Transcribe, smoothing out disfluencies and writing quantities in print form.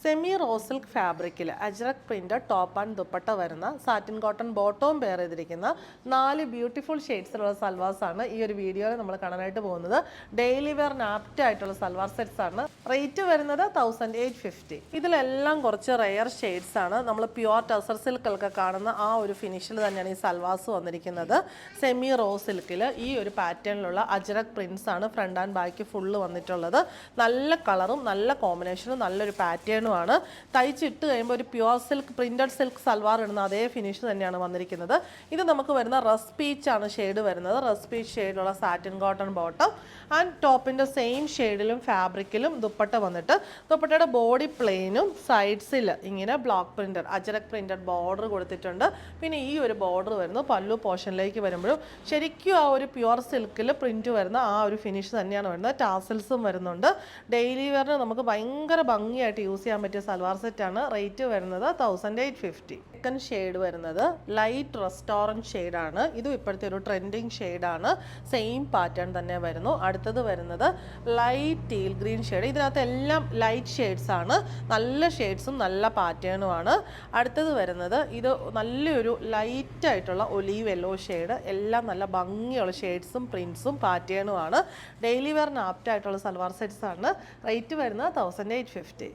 Semi raw silk ഫാബ്രിക്കിൽ ajrak print top and dupatta വരുന്ന satin cotton ബോട്ടവും pair ചെയ്തിരിക്കുന്ന 4 ബ്യൂട്ടിഫുൾ ഷെയ്ഡ്സിലുള്ള സൽവാർസ് ആണ് ഈ ഒരു വീഡിയോയിൽ നമ്മൾ കാണാനായിട്ട് പോകുന്നത്. ഡെയിലി വെയറിന് ആപ്റ്റ് ആയിട്ടുള്ള സൽവാർ സെറ്റ്സ് ആണ്. റേറ്റ് വരുന്നത് 1850. ഇതിലെല്ലാം കുറച്ച് റെയർ ഷെയ്ഡ്സ് ആണ്. നമ്മൾ പ്യുവർ ടസർ സിൽക്കൊക്കെ കാണുന്ന ആ ഒരു ഫിനിഷിൽ തന്നെയാണ് ഈ സൽവാർസ് വന്നിരിക്കുന്നത്. സെമി റോ സിൽക്കിൽ ഈ ഒരു പാറ്റേണിലുള്ള അജ്രക് പ്രിന്റ്സ് ആണ് ഫ്രണ്ട് ആൻഡ് ബാക്ക് ഫുള്ള് വന്നിട്ടുള്ളത്. നല്ല കളറും നല്ല കോമ്പിനേഷനും നല്ലൊരു പാറ്റേണും ആണ്. തയ്ച്ചിട്ട് കഴിയുമ്പോൾ ഒരു pure silk printed silk salwar ഇടുന്ന അതേ ഫിനിഷ് തന്നെയാണ് വന്നിരിക്കുന്നത്. ഇത് നമുക്ക് വരുന്ന റസ് പീച്ച് ആണ് ഷെയ്ഡ് വരുന്നത്. റസ് പീച്ച് ഷെയ്ഡുള്ള സാറ്റിൻ കോട്ടൺ ബോട്ടം ആൻഡ് ടോപ്പിൻ്റെ സെയിം ഷെയ്ഡിലും ഫാബ്രിക്കിലും ദുപ്പട്ട വന്നിട്ട് ദുപ്പട്ടയുടെ ബോഡി പ്ലെയിനും സൈഡ്സിൽ ഇങ്ങനെ block printed Ajrak printed border കൊടുത്തിട്ടുണ്ട്. പിന്നെ ഈ ഒരു ബോർഡർ വരുന്നു പല്ലു പോർഷനിലേക്ക് വരുമ്പോഴും ശരിക്കും ആ ഒരു പ്യുവർ സിൽക്കിൽ പ്രിന്റ് വരുന്ന ആ ഒരു ഫിനിഷ് തന്നെയാണ് വരുന്നത്. ടാസൽസും വരുന്നുണ്ട്. ഡെയിലി വെയറിന് നമുക്ക് ഭയങ്കര ഭംഗിയായിട്ട് യൂസ് ചെയ്യാൻ പറ്റിയ സൽവാർ സെറ്റാണ്. റേറ്റ് വരുന്നത് 1850. സെക്കൻഡ് ഷെയ്ഡ് വരുന്നത് ലൈറ്റ് റെസ്റ്റോറൻറ്റ് ഷെയ്ഡാണ്. ഇതും ഇപ്പോഴത്തെ ഒരു ട്രെൻഡിങ് ഷെയ്ഡാണ്. സെയിം പാറ്റേൺ തന്നെ വരുന്നു. അടുത്തത് വരുന്നത് ലൈറ്റ് ടീൽ ഗ്രീൻ ഷെയ്ഡ്. ഇതിനകത്ത് എല്ലാം ലൈറ്റ് ഷെയ്ഡ്സ് ആണ്. നല്ല ഷെയ്ഡ്സും നല്ല പാറ്റേണുമാണ്. അടുത്തത് വരുന്നത് ഇത് നല്ലൊരു ലൈറ്റ് ആയിട്ടുള്ള ഒലീവ് യെല്ലോ ഷെയ്ഡ്. എല്ലാം നല്ല ഭംഗിയുള്ള ഷെയ്ഡ്സും പ്രിൻസും പാറ്റേണുമാണ്. ഡെയിലി വെയറിന് ആപ്റ്റ് ആയിട്ടുള്ള സൽവാർ സെറ്റ്സ് ആണ്. റേറ്റ് വരുന്നത് 1850.